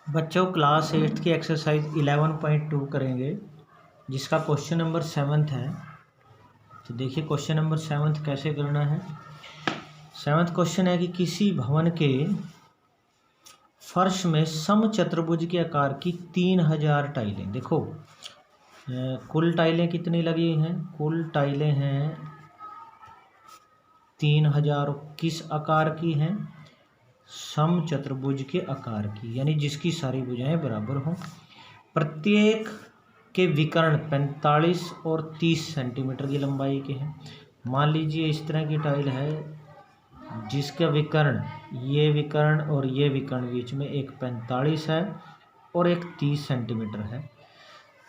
बच्चों class 8th की exercise 11.2 करेंगे जिसका क्वेश्चन नंबर 7th है। तो देखिए क्वेश्चन नंबर 7th कैसे करना है। 7th क्वेश्चन है कि किसी भवन के फर्श में समचतुर्भुज के आकार की 3000 टाइलें। देखो कुल टाइलें कितनी लगी हैं, कुल टाइलें हैं 3000। किस आकार की हैं, समचतुर्भुज के आकार की, यानी जिसकी सारी भुजाएं बराबर हों। प्रत्येक के विकर्ण 45 और 30 सेंटीमीटर की लंबाई के हैं। मान लीजिए इस तरह की टाइल है जिसका विकर्ण, ये विकर्ण और ये विकर्ण बीच में एक 45 है और एक 30 सेंटीमीटर है।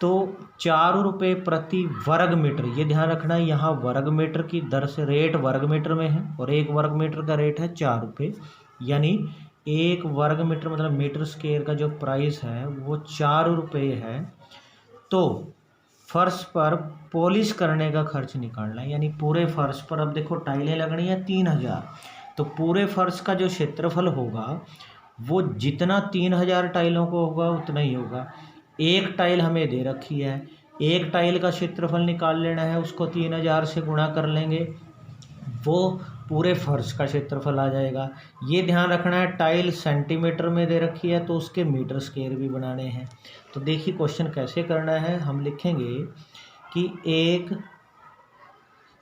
तो 4 रुपये प्रति वर्ग मीटर, ये ध्यान रखना है, यहाँ वर्ग मीटर की दर से रेट वर्ग मीटर में है और एक वर्ग मीटर का रेट है 4 रुपये, यानी एक वर्ग मीटर मतलब मीटर स्क्वायर का जो प्राइस है वो 4 रुपये है। तो फर्श पर पॉलिश करने का खर्च निकालना है, यानी पूरे फर्श पर अब देखो टाइलें लगनी है 3000, तो पूरे फर्श का जो क्षेत्रफल होगा वो जितना 3000 टाइलों को होगा उतना ही होगा। एक टाइल हमें दे रखी है, एक टाइल का क्षेत्रफल निकाल लेना है, उसको 3000 से गुणा कर लेंगे, वो पूरे फर्श का क्षेत्रफल आ जाएगा। ये ध्यान रखना है टाइल सेंटीमीटर में दे रखी है तो उसके मीटर स्क्वायर भी बनाने हैं। तो देखिए क्वेश्चन कैसे करना है। हम लिखेंगे कि एक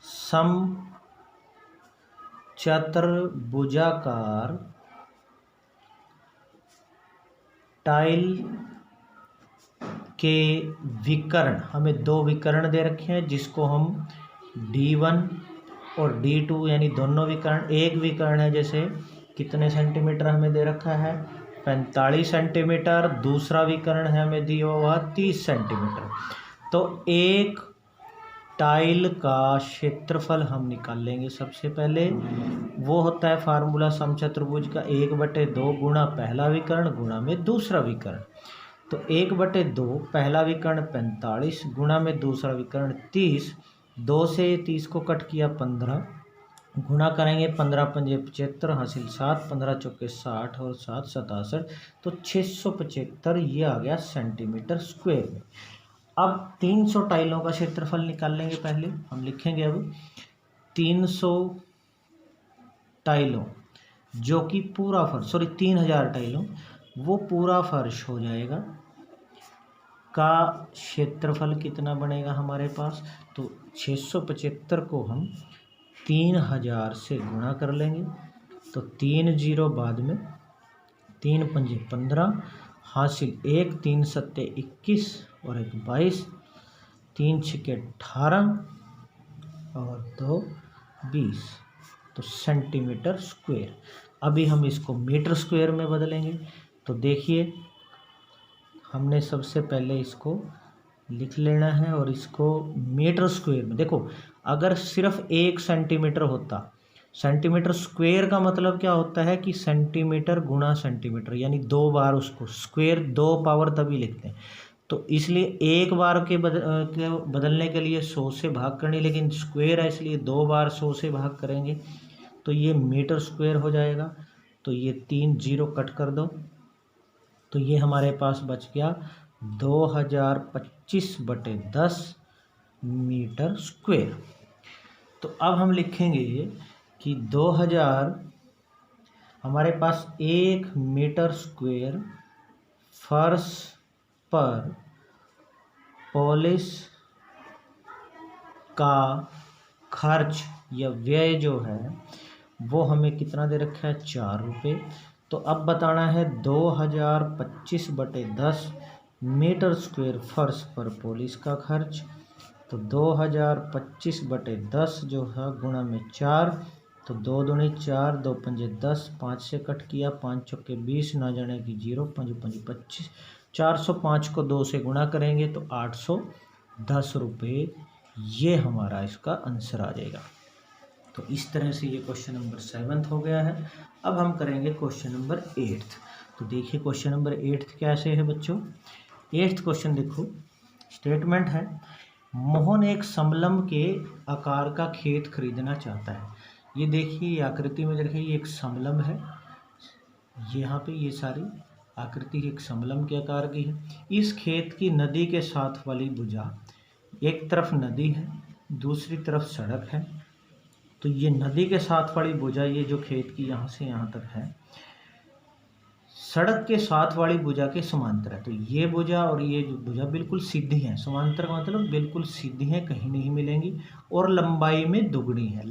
समचतुर्भुजाकार टाइल के विकर्ण, हमें दो विकर्ण दे रखे हैं जिसको हम D1 और D2 यानी दोनों विकर्ण, एक विकर्ण है जैसे कितने सेंटीमीटर हमें दे रखा है 45 सेंटीमीटर, दूसरा विकर्ण है हमें दिया हुआ 30 सेंटीमीटर। तो एक टाइल का क्षेत्रफल हम निकाल लेंगे। सबसे पहले वो होता है फार्मूला समचतुर्भुज का 1/2 गुणा पहला विकर्ण गुणा में दूसरा विकर्ण। तो 1/2 पहला विकर्ण 45 गुणा में दूसरा विकर्ण 30, 2 से 30 को कट किया 15, गुणा करेंगे 15 पंजे 75 हासिल 7, 15 चौके 60 और 7 67, तो 675 ये आ गया सेंटीमीटर स्क्वायर में। अब 300 टाइलों का क्षेत्रफल निकाल लेंगे। पहले हम लिखेंगे अब 300 टाइलों जो कि पूरा फर्श, 3000 टाइलों वो पूरा फर्श हो जाएगा का क्षेत्रफल कितना बनेगा हमारे पास। तो 675 को हम 3000 से गुणा कर लेंगे, तो 3 जीरो बाद में 3 पंजे 15 हासिल 1, 3 सत्ते 21 और 1 22, 3 छिके 18 और 2 20, तो सेंटीमीटर स्क्वायर। अभी हम इसको मीटर स्क्वायर में बदलेंगे। तो देखिए हमने सबसे पहले इसको लिख लेना है और इसको मीटर स्क्वायर में, देखो अगर सिर्फ 1 सेंटीमीटर होता, सेंटीमीटर स्क्वायर का मतलब क्या होता है कि सेंटीमीटर गुणा सेंटीमीटर, यानी 2 बार उसको स्क्वायर 2 पावर तभी लिखते हैं। तो इसलिए एक बार के बदलने के लिए 100 से भाग करनी, लेकिन स्क्वायर है इसलिए 2 बार 100 से भाग करेंगे तो ये मीटर स्क्वायर हो जाएगा। तो ये 3 जीरो कट कर दो, तो ये हमारे पास बच गया 2025/10 मीटर स्क्वायर। तो अब हम लिखेंगे कि 2000 हमारे पास 1 मीटर स्क्वायर फर्श पर पॉलिश का खर्च या व्यय जो है वो हमें कितना दे रखा है 4 रुपये। तो अब बताना है 2025/10 मीटर स्क्वायर फर्श पर पॉलिश का खर्च। तो 2025/10 जो है गुणा में 4, तो 2 दूनी 4, 2 पंजे 10, 5 से कट किया 5 चौके 20, ना जाने की 0, 5 पंजे 25, 405 को 2 से गुणा करेंगे तो 810 रुपये, ये हमारा इसका आंसर आ जाएगा। तो इस तरह से ये क्वेश्चन नंबर 7 हो गया है। अब हम करेंगे क्वेश्चन नंबर 8। तो देखिए क्वेश्चन नंबर 8 कैसे है बच्चों। 8th क्वेश्चन देखो, स्टेटमेंट है मोहन एक समलंब के आकार का खेत खरीदना चाहता है। ये देखिए आकृति में देखिए ये एक समलंब है, यहाँ पे ये सारी आकृति एक समलम के आकार की है। इस खेत की नदी के साथ वाली भुजा, एक तरफ नदी है, दूसरी तरफ सड़क है। तो ये नदी के साथ वाली भुजा, ये जो खेत की यहाँ से यहाँ तक है, सड़क के साथ वाली भुजा के समांतर है। तो ये भुजा और ये जो भुजा बिल्कुल सीधी है। समांतर का मतलब बिल्कुल सीधी है, कहीं नहीं मिलेंगी, और लंबाई में दुगनी है।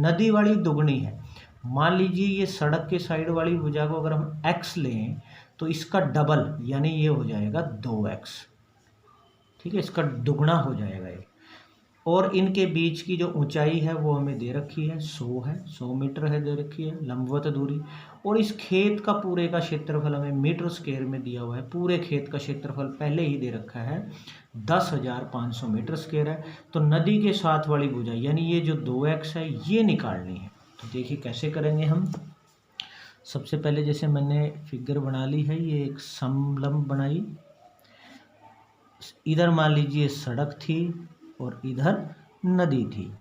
नदी वाली दुगनी है। मान लीजिए ये सड़क के साइड वाली भुजा को अगर हम x लें तो इसका डबल यानी ये हो जाएगा 2x। ठीक है, इसका दुगना हो जाएगा ये। और इनके बीच की जो ऊंचाई है वो हमें दे रखी है 100 है, 100 मीटर है दे रखी है लंबवत दूरी। और इस खेत का पूरे का क्षेत्रफल हमें मीटर स्क्वायर में दिया हुआ है। पूरे खेत का क्षेत्रफल पहले ही दे रखा है 10,500 मीटर स्क्वायर है। तो नदी के साथ वाली भुजा यानी ये जो 2x है ये निकालनी है। तो देखिए कैसे करेंगे हम। सबसे पहले जैसे मैंने फिगर बना ली है, ये एक समलंब बनाई। इधर मान लीजिए सड़क थी और इधर नदी थी।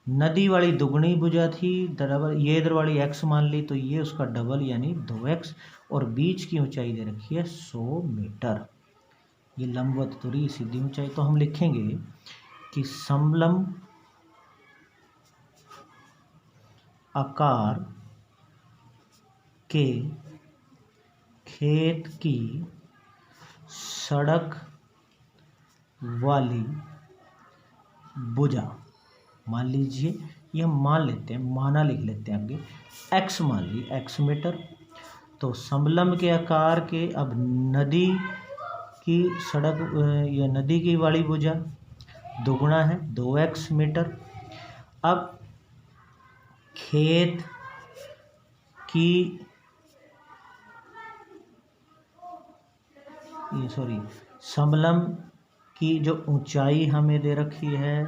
नदी वाली दुगनी भुजा थी, डबल ये इधर वाली x मान ली तो ये उसका डबल यानी 2x। और बीच की ऊंचाई दे रखी है 100 मीटर। ये लंबवत दूरी, सीधी ऊंचाई। तो हम लिखेंगे कि समलंब आकार के खेत की सड़क वाली भुजा, मान लीजिए ये मान लेते हैं, माना लिख लेते हैं आगे, x मान ली, x मीटर। तो समलंब के आकार के, अब नदी की सड़क या नदी की वाली भुजा दुगुना है 2x मीटर। अब खेत की समलंब की जो ऊंचाई हमें दे रखी है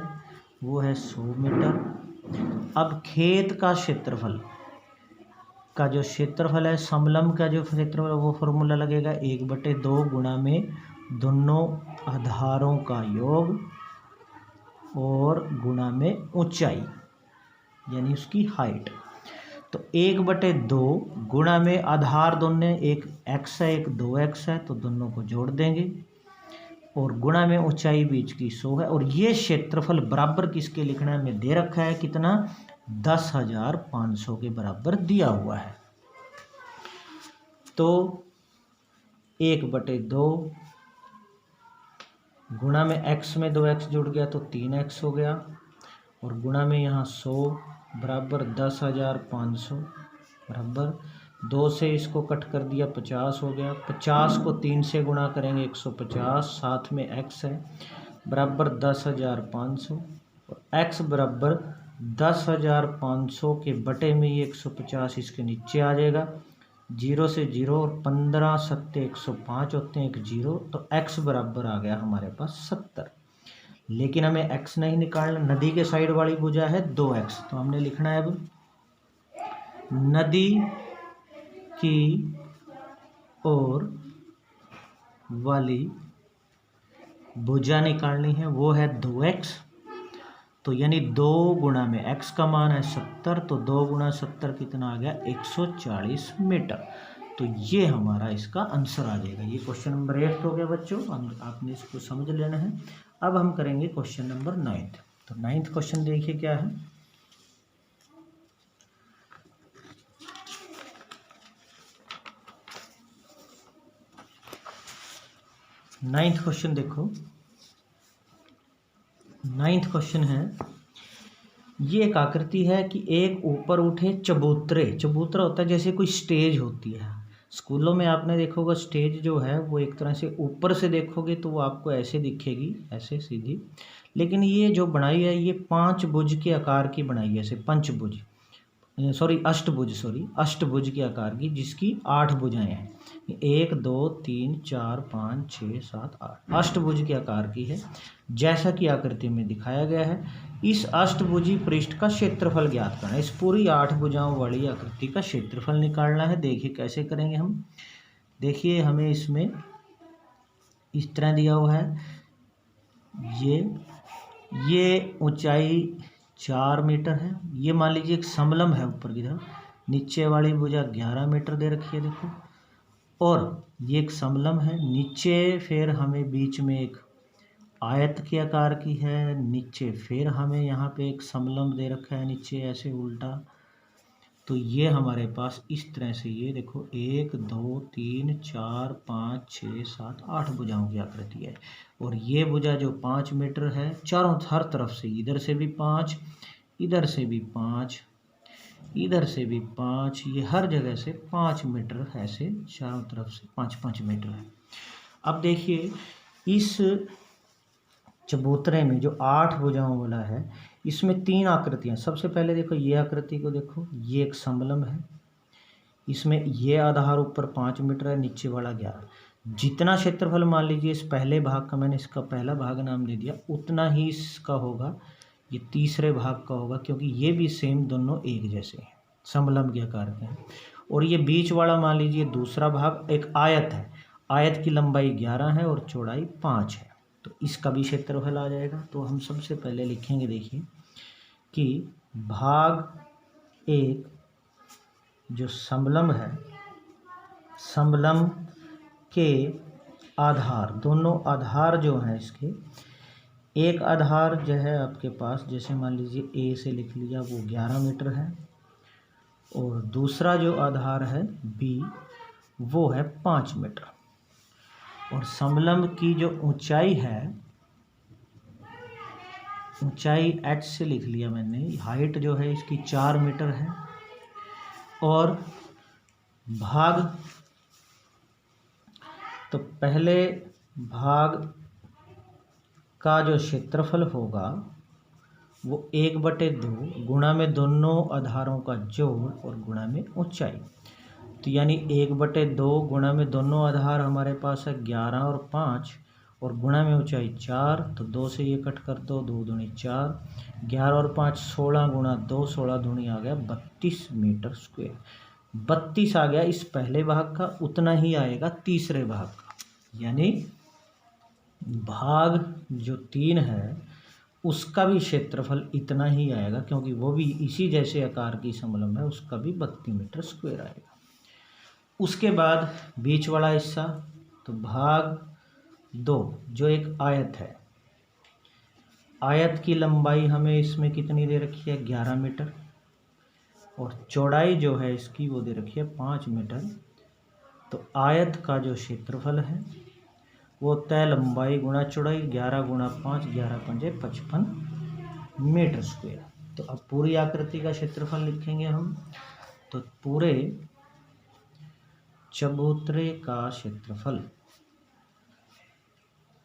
वो है 100 मीटर। अब खेत का क्षेत्रफल का जो क्षेत्रफल है, समलंब का जो क्षेत्रफल है वो फॉर्मूला लगेगा 1/2 गुणा में दोनों आधारों का योग और गुणा में ऊंचाई यानी उसकी हाइट। तो 1/2 गुणा में आधार दोनों, एक x है एक 2x है, तो दोनों को जोड़ देंगे और गुणा में ऊंचाई बीच की 100 है। और ये क्षेत्रफल बराबर किसके लिखना है, हमें दे रखा है कितना, 10,500 के बराबर दिया हुआ है। तो 1/2 गुणा में x में 2x जुड़ गया तो 3x हो गया, और गुणा में यहाँ 100 बराबर 10,500 बराबर 2 से इसको कट कर दिया 50 हो गया। 50 को 3 से गुणा करेंगे 150, साथ में x है बराबर 10,500, और x बराबर 10,500 के बटे में ये 150 इसके नीचे आ जाएगा। 0 से 0 और 15 सत्ते 105 होते हैं, एक 0, तो x बराबर आ गया हमारे पास 70। लेकिन हमें x नहीं निकालना, नदी के साइड वाली भुजा है 2x, तो हमने लिखना है अब नदी की ओर वाली भुजा निकालनी है, वो है 2x। तो यानी 2 गुणा में x का मान है 70, तो 2 गुणा 70 कितना आ गया, 140 मीटर। तो ये हमारा इसका आंसर आ जाएगा। ये क्वेश्चन नंबर 8 हो गया बच्चों, आपने इसको समझ लेना है। अब हम करेंगे क्वेश्चन नंबर 9। तो 9th क्वेश्चन देखिए क्या है। 9th क्वेश्चन देखो। 9th क्वेश्चन है, ये एक आकृति है कि एक ऊपर उठे चबूतरे, चबूतरा होता है जैसे कोई स्टेज होती है। स्कूलों में आपने देखोगे स्टेज जो है वो एक तरह से ऊपर से देखोगे तो वो आपको ऐसे दिखेगी, ऐसे सीधी। लेकिन ये जो बनाई है ये 5 भुज के आकार की बनाई है, ऐसे पंचभुज, अष्टभुज के आकार की, जिसकी 8 भुजाएं हैं। 1 2 3 4 5 6 7 8 अष्टभुज के आकार की है, जैसा कि आकृति में दिखाया गया है। इस अष्टभुजी पृष्ठ का क्षेत्रफल ज्ञात करना है। इस पूरी 8 भुजाओं वाली आकृति का क्षेत्रफल निकालना है। देखिए कैसे करेंगे हम। देखिए हमें इसमें इस तरह दिया हुआ है, ये ऊंचाई 4 मीटर है। ये मान लीजिए एक समलंब है ऊपर की तरफ, नीचे वाली भुजा 11 मीटर दे रखी है देखो। और ये एक समलंब है। नीचे फिर हमें बीच में एक आयत के आकार की है, नीचे फिर हमें यहाँ पे एक समलंब दे रखा है नीचे ऐसे उल्टा। तो ये हमारे पास इस तरह से, ये देखो 1 2 3 4 5 6 7 8 भुजाओं की आकृति है। और ये भुजा जो 5 मीटर है, चारों हर तरफ से, इधर से भी 5, इधर से भी 5, इधर से भी 5, ये हर जगह से 5 मीटर ऐसे चारों तरफ से 5-5 मीटर है। अब देखिए इस चबूतरे में जो 8 भुजाओं वाला है, इसमें 3 आकृतियां। सबसे पहले देखो ये आकृति को देखो, ये एक समलंब है। इसमें ये आधार ऊपर 5 मीटर है, नीचे वाला 11। जितना क्षेत्रफल मान लीजिए इस पहले भाग का, मैंने इसका पहला भाग नाम दे दिया, उतना ही इसका होगा ये तीसरे भाग का होगा, क्योंकि ये भी सेम दोनों एक जैसे हैं, समलंब के आकार के हैं। और ये बीच वाला मान लीजिए दूसरा भाग एक आयत है। आयत की लंबाई 11 है और चौड़ाई 5 है, तो इसका भी क्षेत्रफल आ जाएगा। तो हम सबसे पहले लिखेंगे, देखिए कि भाग एक जो समलंब है, समलंब के आधार, दोनों आधार जो हैं इसके, एक आधार जो है आपके पास, जैसे मान लीजिए ए से लिख लिया, वो 11 मीटर है। और दूसरा जो आधार है बी, वो है 5 मीटर। और समलंब की जो ऊंचाई है, ऊंचाई h से लिख लिया मैंने, हाइट जो है इसकी 4 मीटर है। और भाग, तो पहले भाग का जो क्षेत्रफल होगा वो 1/2 गुणा में दोनों आधारों का जोड़ और गुणा में ऊंचाई। तो यानी 1/2 गुणा में दोनों आधार हमारे पास है 11 और 5, और गुणा में ऊंचाई 4। तो 2 से ये कट कर दो, 2 दूनी 4, 11 और 5 16 गुणा 2, 16 दूनी आ गया 32 मीटर स्क्वायर। 32 आ गया इस पहले भाग का, उतना ही आएगा तीसरे भाग का। यानी भाग जो 3 है उसका भी क्षेत्रफल इतना ही आएगा, क्योंकि वो भी इसी जैसे आकार की समलंब है, उसका भी 32 मीटर स्क्वायर आएगा। उसके बाद बीच वाला हिस्सा, तो भाग 2 जो एक आयत है, आयत की लंबाई हमें इसमें कितनी दे रखी है, 11 मीटर। और चौड़ाई जो है इसकी वो दे रखी है 5 मीटर। तो आयत का जो क्षेत्रफल है वो तय लंबाई गुणा चौड़ाई, 11 गुणा 5, 11 पंजे 55 मीटर स्क्वायर। तो अब पूरी आकृति का क्षेत्रफल लिखेंगे हम। तो पूरे चबूतरे का क्षेत्रफल,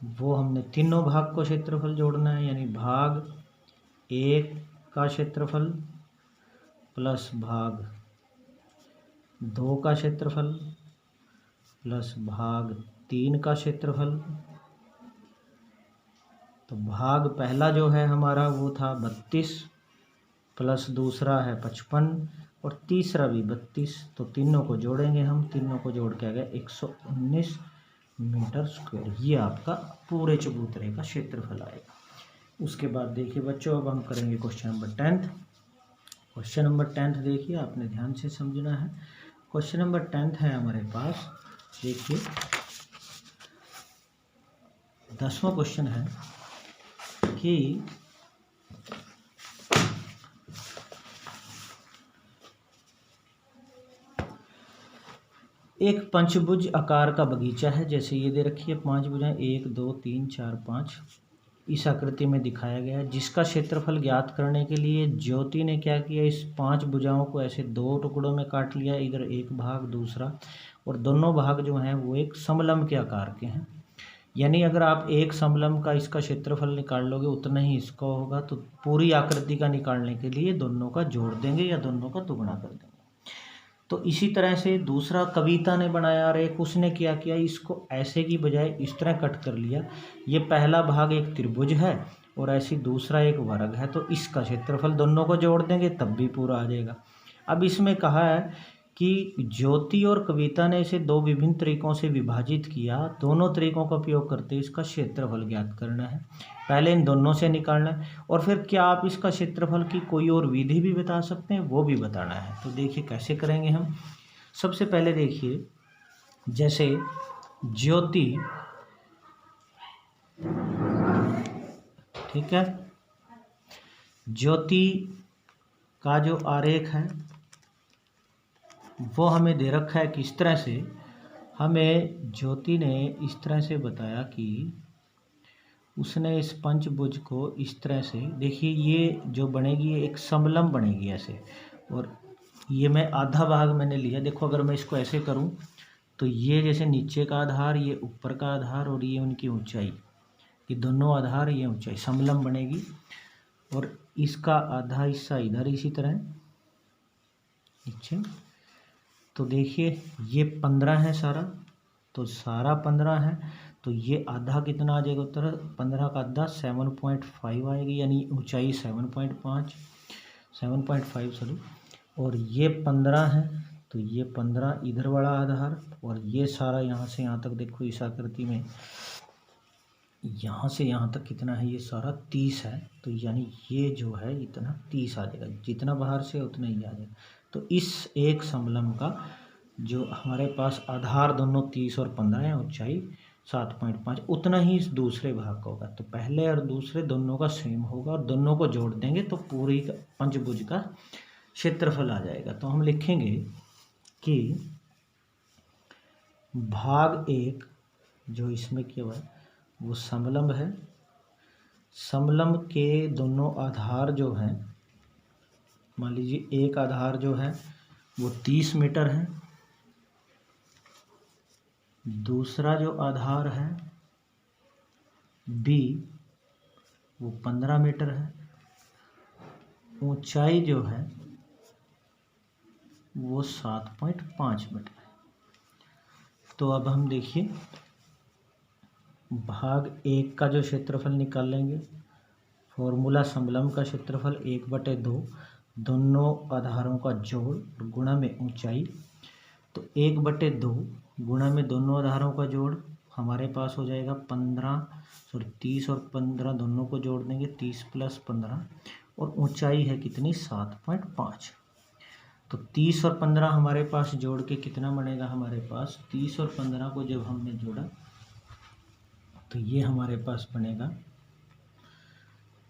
वो हमने तीनों भाग को क्षेत्रफल जोड़ना है, यानी भाग 1 का क्षेत्रफल प्लस भाग 2 का क्षेत्रफल प्लस भाग 3 का क्षेत्रफल। तो भाग पहला जो है हमारा वो था 32, प्लस दूसरा है 55 और तीसरा भी 32। तो तीनों को जोड़ेंगे हम, तीनों को जोड़ के आ गया 119 मीटर स्क्वायर। ये आपका पूरे चबूतरे का क्षेत्रफल आएगा। उसके बाद देखिए बच्चों, अब हम करेंगे क्वेश्चन नंबर 10। क्वेश्चन नंबर 10 देखिए, आपने ध्यान से समझना है। क्वेश्चन नंबर 10 है हमारे पास, देखिए 10वां क्वेश्चन है कि एक पंचभुज आकार का बगीचा है, जैसे ये दे रखी है 5 भुजाएं, 1 2 3 4 5 इस आकृति में दिखाया गया है, जिसका क्षेत्रफल ज्ञात करने के लिए ज्योति ने क्या किया, इस 5 भुजाओं को ऐसे 2 टुकड़ों में काट लिया, इधर एक भाग दूसरा, और दोनों भाग जो हैं वो एक समलंब के आकार के हैं। यानी अगर आप एक समलंब का इसका क्षेत्रफल निकाल लोगे उतना ही इसका होगा। तो पूरी आकृति का निकालने के लिए दोनों का जोड़ देंगे या दोनों का दुगुना कर देंगे। तो इसी तरह से दूसरा कविता ने बनाया, और एक उसने क्या किया, इसको ऐसे की बजाय इस तरह कट कर लिया। ये पहला भाग एक त्रिभुज है और ऐसी दूसरा एक वर्ग है, तो इसका क्षेत्रफल दोनों को जोड़ देंगे तब भी पूरा आ जाएगा। अब इसमें कहा है कि ज्योति और कविता ने इसे 2 विभिन्न तरीकों से विभाजित किया, दोनों तरीकों का उपयोग करते इसका क्षेत्रफल ज्ञात करना है। पहले इन दोनों से निकालना है, और फिर क्या आप इसका क्षेत्रफल की कोई और विधि भी बता सकते हैं, वो भी बताना है। तो देखिए कैसे करेंगे हम। सबसे पहले देखिए जैसे ज्योति, ठीक है, ज्योति का जो आरेख है वो हमें दे रखा है किस तरह से। हमें ज्योति ने इस तरह से बताया कि उसने इस पंचभुज को इस तरह से, देखिए ये जो बनेगी ये एक समलंब बनेगी ऐसे, और ये मैं आधा भाग मैंने लिया। देखो अगर मैं इसको ऐसे करूं तो ये जैसे नीचे का आधार, ये ऊपर का आधार, और ये उनकी ऊंचाई, ये दोनों आधार, ये ऊंचाई समलंब बनेगी। और इसका आधा हिस्सा इधर इसी तरह नीचे। तो देखिए ये 15 है सारा, तो सारा 15 है, तो ये आधा कितना आ जाएगा उत्तर, 15 का आधा 7.5 आएगी, यानी ऊंचाई 7.5 सॉरी। और ये 15 है, तो ये 15 इधर वाला आधार, और ये सारा यहाँ से यहाँ तक देखो इस आकृति में, यहाँ से यहाँ तक कितना है, ये सारा 30 है। तो यानी ये जो है इतना 30 आ जाएगा, जितना बाहर से उतना ही आ जाएगा। तो इस एक समलंब का जो हमारे पास आधार दोनों 30 और 15 है, ऊंचाई 7.5, उतना ही इस दूसरे भाग का होगा। तो पहले और दूसरे दोनों का सेम होगा, और दोनों को जोड़ देंगे तो पूरी पंचभुज का क्षेत्रफल आ जाएगा। तो हम लिखेंगे कि भाग 1 जो इसमें किया हुआ है वो समलंब है। समलंब के दोनों आधार जो हैं, मान लीजिए एक आधार जो है वो 30 मीटर है, दूसरा जो आधार है बी वो 15 मीटर है, ऊंचाई जो है वो 7.5 मीटर है। तो अब हम देखिए भाग 1 का जो क्षेत्रफल निकाल लेंगे, फॉर्मूला समलंब का क्षेत्रफल 1/2, दोनों आधारों का जोड़ और गुणा में ऊंचाई। तो 1/2 गुणा में दोनों आधारों का जोड़ हमारे पास हो जाएगा 30 और 15 दोनों को जोड़ देंगे, 30 + 15, और ऊंचाई है कितनी 7.5। तो 30 और 15 हमारे पास जोड़ के कितना बनेगा, हमारे पास 30 और 15 को जब हमने जोड़ा तो ये हमारे पास बनेगा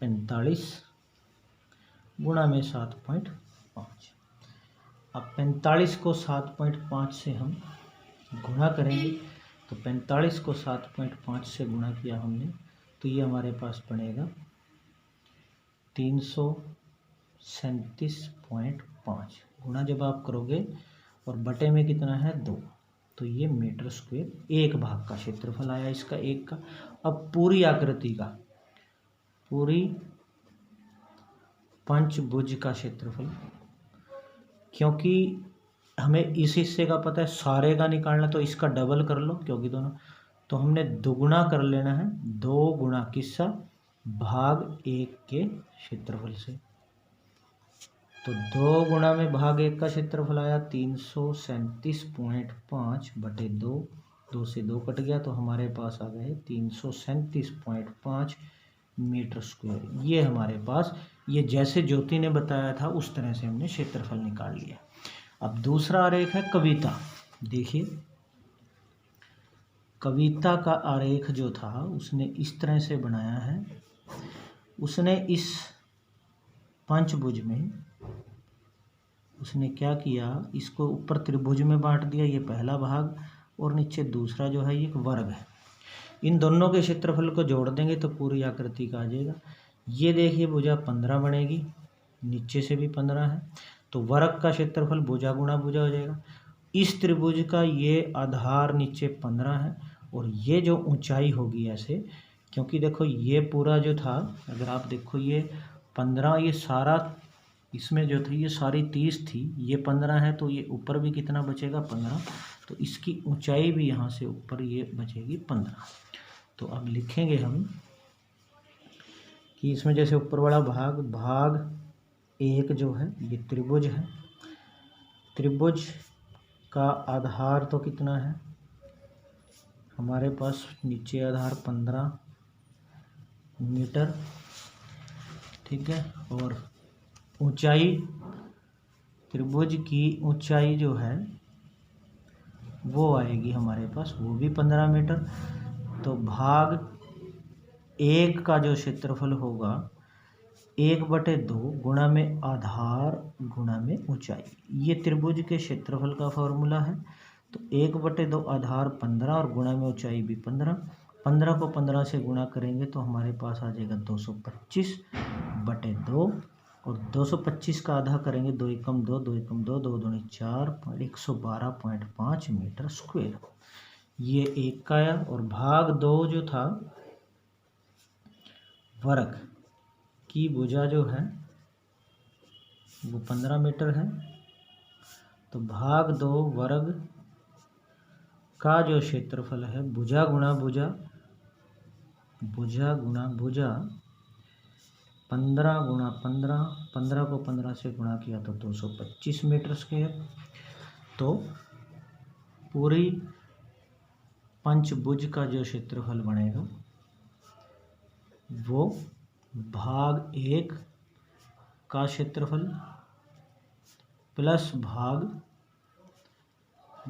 45 गुणा में 7.5। अब 45 को 7.5 से हम गुणा करेंगे, तो 45 को 7.5 से गुणा किया हमने तो ये हमारे पास बनेगा 337.5। गुणा जब आप करोगे और बटे में कितना है 2, तो ये मीटर स्क्वायर एक भाग का क्षेत्रफल आया इसका, एक का। अब पूरी आकृति का, पूरी पंचभुज का क्षेत्रफल, क्योंकि हमें इस हिस्से का पता है सारे का निकालना, तो इसका डबल कर लो, क्योंकि दोनों, तो हमने दुगुना कर लेना है, 2 गुणा किसका, भाग 1 के क्षेत्रफल से। तो 2 गुणा में भाग 1 का क्षेत्रफल आया 337.5 बटे 2, 2 से 2 कट गया, तो हमारे पास आ गए 337.5 मीटर स्क्वायर। ये हमारे पास, ये जैसे ज्योति ने बताया था उस तरह से हमने क्षेत्रफल निकाल लिया। अब दूसरा आरेख है कविता। देखिए कविता का आरेख जो था उसने इस तरह से बनाया है। उसने इस पंचभुज में उसने क्या किया, इसको ऊपर त्रिभुज में बांट दिया, ये पहला भाग, और नीचे दूसरा जो है ये एक वर्ग है। इन दोनों के क्षेत्रफल को जोड़ देंगे तो पूरी आकृति का आ जाएगा। ये देखिए भुजा 15 बनेगी, नीचे से भी 15 है, तो वर्ग का क्षेत्रफल भुजा गुणा भुजा हो जाएगा। इस त्रिभुज का ये आधार नीचे 15 है, और ये जो ऊंचाई होगी ऐसे, क्योंकि देखो ये पूरा जो था, अगर आप देखो ये 15, ये सारा इसमें जो थी ये सारी 30 थी, ये 15 है, तो ये ऊपर भी कितना बचेगा 15, तो इसकी ऊंचाई भी यहाँ से ऊपर ये बचेगी 15। तो अब लिखेंगे हम कि इसमें जैसे ऊपर वाला भाग 1 जो है ये त्रिभुज है, त्रिभुज का आधार तो कितना है हमारे पास, नीचे आधार 15 मीटर, ठीक है, और ऊंचाई, त्रिभुज की ऊंचाई जो है वो आएगी हमारे पास, वो भी 15 मीटर। तो भाग 1 का जो क्षेत्रफल होगा 1/2 गुणा में आधार गुणा में ऊंचाई, ये त्रिभुज के क्षेत्रफल का फॉर्मूला है। तो 1/2 आधार 15 और गुणा में ऊंचाई भी 15। 15 को 15 से गुणा करेंगे तो हमारे पास आ जाएगा 225/2, और 225 का आधा करेंगे 2 एकम 2, 2 एकम 2, 2 दूनी 4, 112.5 मीटर स्क्वायर। ये 1 का आया। और भाग 2 जो था वर्ग की भुजा जो है वो 15 मीटर है। तो भाग 2 वर्ग का जो क्षेत्रफल है भुजा गुणा भुजा, भुजा गुणा भुजा, 15 गुणा 15, 15 को 15 से गुणा किया तो 225 मीटर स्क्वायर। तो पूरी पंचभुज का जो क्षेत्रफल बनेगा वो भाग 1 का क्षेत्रफल प्लस भाग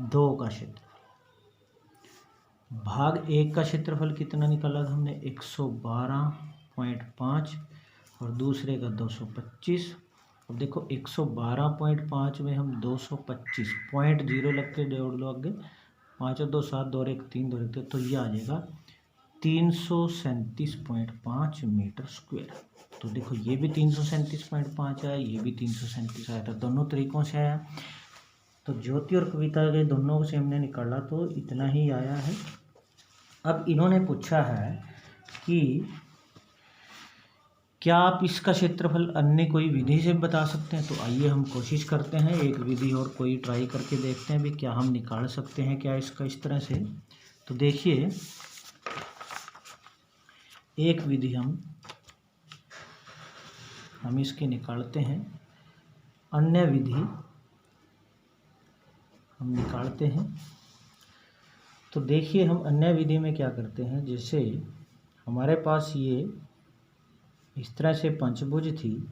2 का क्षेत्रफल। भाग 1 का क्षेत्रफल कितना निकाला था हमने 112.5 और दूसरे का 225। अब देखो 112.5 में हम 225.0 लग के जोड़ लो आगे, 5 और 2 7, 2 और 1 3, 2 और 1 तो ये आ जाएगा 337.5 मीटर स्क्वायर। तो देखो ये भी 337.5 आया, ये भी 337 आया था, दोनों तरीकों से आया। तो ज्योति और कविता के दोनों से हमने निकाला तो इतना ही आया है। अब इन्होंने पूछा है कि क्या आप इसका क्षेत्रफल अन्य कोई विधि से बता सकते हैं। तो आइए हम कोशिश करते हैं, एक विधि और कोई ट्राई करके देखते हैं भी क्या हम निकाल सकते हैं क्या इसका इस तरह से। तो देखिए एक विधि हम इसके निकालते हैं, अन्य विधि हम निकालते हैं। तो देखिए हम अन्य विधि में क्या करते हैं, जैसे हमारे पास ये इस तरह से पंचभुज थी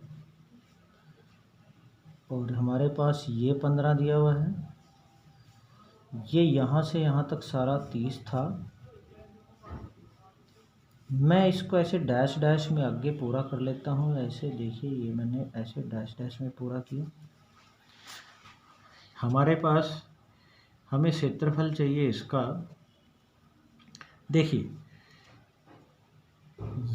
और हमारे पास ये 15 दिया हुआ है, ये यहाँ से यहाँ तक सारा 30 था। मैं इसको ऐसे डैश डैश में आगे पूरा कर लेता हूँ। ऐसे देखिए ये मैंने ऐसे डैश डैश में पूरा किया। हमारे पास हमें क्षेत्रफल चाहिए इसका। देखिए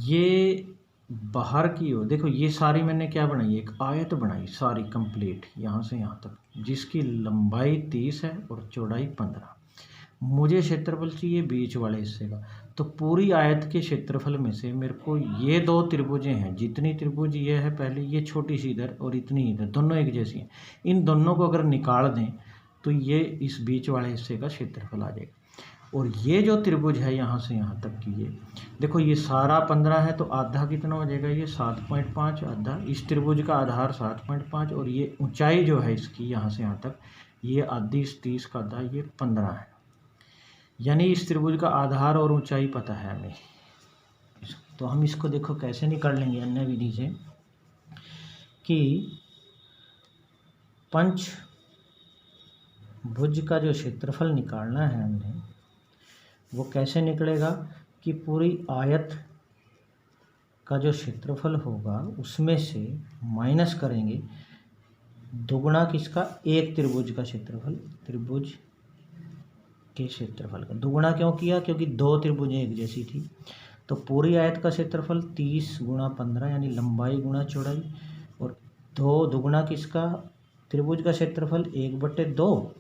ये बाहर की ओर देखो, ये सारी मैंने क्या बनाई, एक आयत बनाई सारी कंप्लीट यहाँ से यहाँ तक, जिसकी लंबाई 30 है और चौड़ाई 15। मुझे क्षेत्रफल चाहिए बीच वाले हिस्से का। तो पूरी आयत के क्षेत्रफल में से मेरे को ये 2 त्रिभुजें हैं, जितनी त्रिभुज ये है पहले, ये छोटी सी इधर और इतनी इधर, दोनों एक जैसी हैं। इन दोनों को अगर निकाल दें तो ये इस बीच वाले हिस्से का क्षेत्रफल आ जाएगा। और ये जो त्रिभुज है यहाँ से यहाँ तक की, ये देखो ये सारा 15 है तो आधा कितना हो जाएगा, ये 7.5 आधा। इस त्रिभुज का आधार 7.5 और ये ऊंचाई जो है इसकी यहाँ से यहाँ तक, ये आधी इस 30 का आधा, ये 15 है। यानी इस त्रिभुज का आधार और ऊंचाई पता है हमें। तो हम इसको देखो कैसे निकाल लेंगे अन्य विधि से, कि पंचभुज का जो क्षेत्रफल निकालना है हमने, वो कैसे निकलेगा कि पूरी आयत का जो क्षेत्रफल होगा उसमें से माइनस करेंगे दुगुना किसका, एक त्रिभुज का क्षेत्रफल, त्रिभुज के क्षेत्रफल का दुगुना क्यों किया, क्योंकि 2 त्रिभुजें एक जैसी थी। तो पूरी आयत का क्षेत्रफल 30 गुणा 15 यानी लंबाई गुणा चौड़ाई, और 2 दुगुना किसका, त्रिभुज का क्षेत्रफल 1/2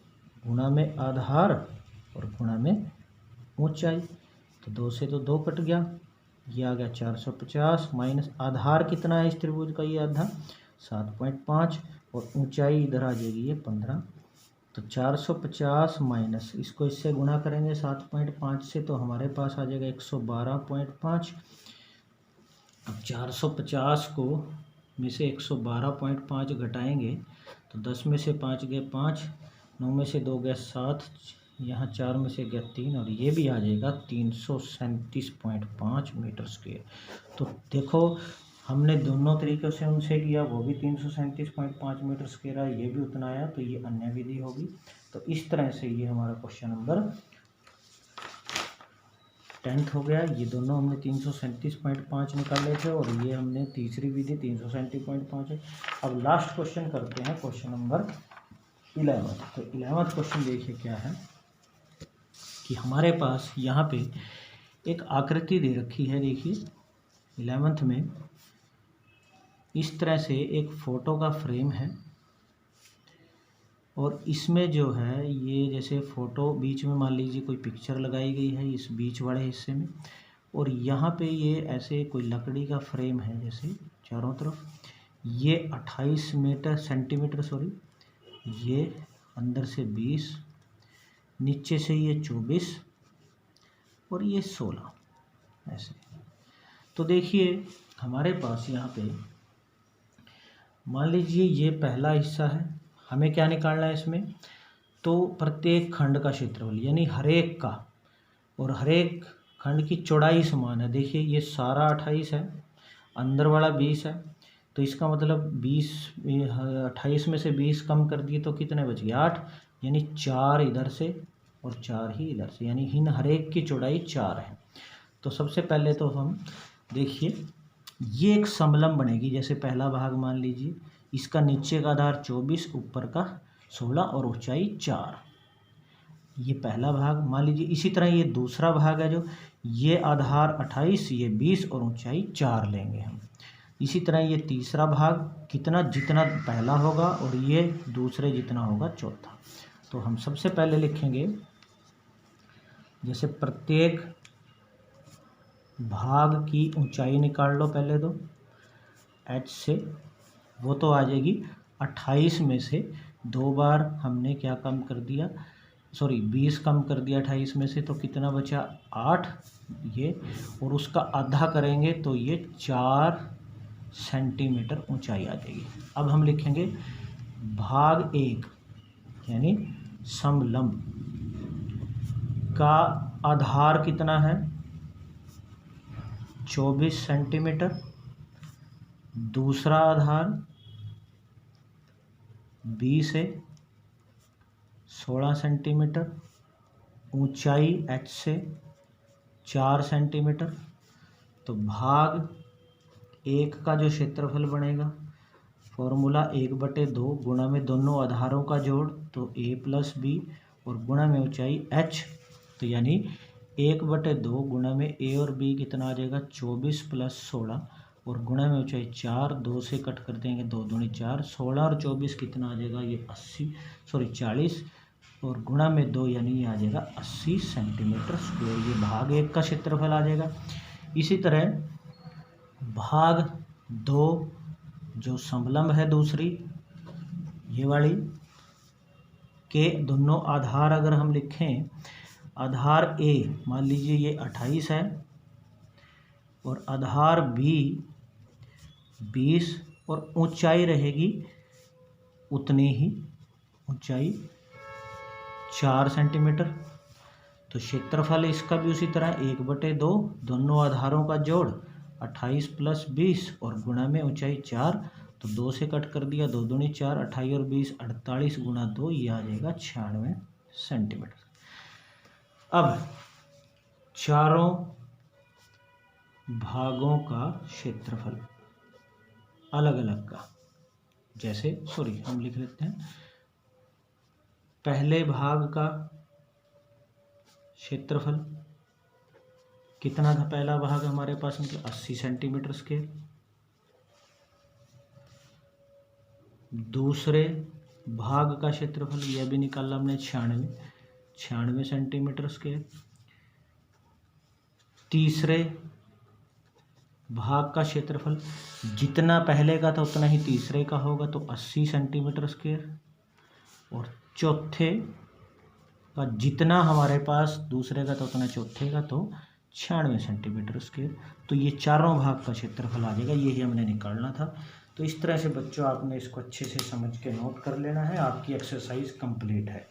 गुणा में आधार और गुणा में ऊंचाई। तो 2 से तो 2 कट गया, ये आ गया 450 माइनस आधार कितना है इस त्रिभुज का, ये आधा 7.5 और ऊंचाई इधर आ जाएगी ये 15। तो 450 माइनस इसको इससे गुणा करेंगे 7.5 से तो हमारे पास आ जाएगा 112.5। अब 450 को में से 112.5 घटाएंगे तो 10 में से 5 गए 5, 9 में से 2 गए 7, यहाँ 4 में से गया 3 और ये भी आ जाएगा 337.5 मीटर स्क्वायर। तो देखो हमने दोनों तरीक़ों से उनसे किया, वो भी 337.5 मीटर स्क्वायर आया, ये भी उतना आया, तो ये अन्य विधि होगी। तो इस तरह से ये हमारा क्वेश्चन नंबर 10 हो गया। ये दोनों हमने 337.5 निकाले थे और ये हमने तीसरी विधि 337.5 है। अब लास्ट क्वेश्चन करते हैं, क्वेश्चन नंबर 11। तो 11वां क्वेश्चन देखिए क्या है कि हमारे पास यहाँ पे एक आकृति दे रखी है। देखिए 11th में इस तरह से एक फ़ोटो का फ्रेम है और इसमें जो है ये जैसे फ़ोटो बीच में मान लीजिए कोई पिक्चर लगाई गई है इस बीच वाले हिस्से में, और यहाँ पे ये ऐसे कोई लकड़ी का फ्रेम है जैसे चारों तरफ। ये 28 सेंटीमीटर सॉरी, ये अंदर से 20, नीचे से ये 24 और ये 16 ऐसे। तो देखिए हमारे पास यहाँ पे मान लीजिए ये पहला हिस्सा है, हमें क्या निकालना है इसमें, तो प्रत्येक खंड का क्षेत्रफल यानी हर एक का, और हर एक खंड की चौड़ाई समान है। देखिए ये सारा 28 है, अंदर वाला 20 है, तो इसका मतलब 28 में से 20 कम कर दिए तो कितने बच गए 8, यानी 4 इधर से और 4 ही इधर से, यानी इन हर एक की चौड़ाई 4 है। तो सबसे पहले तो हम देखिए ये एक समलंब बनेगी। जैसे पहला भाग मान लीजिए इसका नीचे का आधार 24, ऊपर का 16 और ऊंचाई 4, ये पहला भाग मान लीजिए। इसी तरह ये दूसरा भाग है जो ये आधार 28, ये 20 और ऊंचाई 4 लेंगे हम। इसी तरह ये तीसरा भाग कितना, जितना पहला होगा और ये दूसरे जितना होगा चौथा। तो हम सबसे पहले लिखेंगे जैसे प्रत्येक भाग की ऊंचाई निकाल लो पहले तो h से, वो तो आ जाएगी 28 में से 2 बार हमने क्या कम कर दिया, सॉरी 20 कम कर दिया 28 में से, तो कितना बचा 8 ये, और उसका आधा करेंगे तो ये 4 सेंटीमीटर ऊंचाई आ जाएगी। अब हम लिखेंगे भाग 1 यानी समलंब का आधार कितना है 24 सेंटीमीटर, दूसरा आधार 20 है 16 सेंटीमीटर, ऊंचाई h से 4 सेंटीमीटर। तो भाग 1 का जो क्षेत्रफल बनेगा फॉर्मूला 1/2 गुणा में दोनों आधारों का जोड़, तो a + b और गुणा में ऊंचाई h, तो यानी 1/2 गुणा में a और b कितना आ जाएगा 24 + 16 और गुणा में ऊंचाई 4, 2 से कट कर देंगे 2 दूनी 4, 16 और 24 कितना आ जाएगा ये 40 और गुणा में 2 यानी ये आ जाएगा 80 सेंटीमीटर स्क्वायर। ये भाग 1 का क्षेत्रफल आ जाएगा। इसी तरह भाग 2 जो समलंब है दूसरी ये वाली के दोनों आधार अगर हम लिखें, आधार A मान लीजिए ये 28 है और आधार B 20 और ऊंचाई रहेगी उतनी ही, ऊंचाई 4 सेंटीमीटर। तो क्षेत्रफल इसका भी उसी तरह 1/2 दोनों आधारों का जोड़ 28 + 20 और गुणा में ऊंचाई 4, तो 2 से कट कर दिया 2 दूनी 4, 28 और 20 48 गुणा 2 ये आ जाएगा 96 सेंटीमीटर। अब चारों भागों का क्षेत्रफल अलग अलग का, जैसे सॉरी हम लिख लेते हैं पहले भाग का क्षेत्रफल कितना था, पहला भाग हमारे पास मतलब 80 सेंटीमीटर स्क्वायर, दूसरे भाग का क्षेत्रफल यह भी निकाला हमने 96 सेंटीमीटर स्क्वायर, तीसरे भाग का क्षेत्रफल जितना पहले का था उतना ही तीसरे का होगा तो 80 सेंटीमीटर स्क्वायर, और चौथे का जितना हमारे पास दूसरे का था उतना चौथे का तो 96 सेंटीमीटर स्क्वायर। तो ये चारों भाग का क्षेत्रफल आ जाएगा, यही हमने निकालना था। तो इस तरह से बच्चों आपने इसको अच्छे से समझ के नोट कर लेना है, आपकी एक्सरसाइज कंप्लीट है।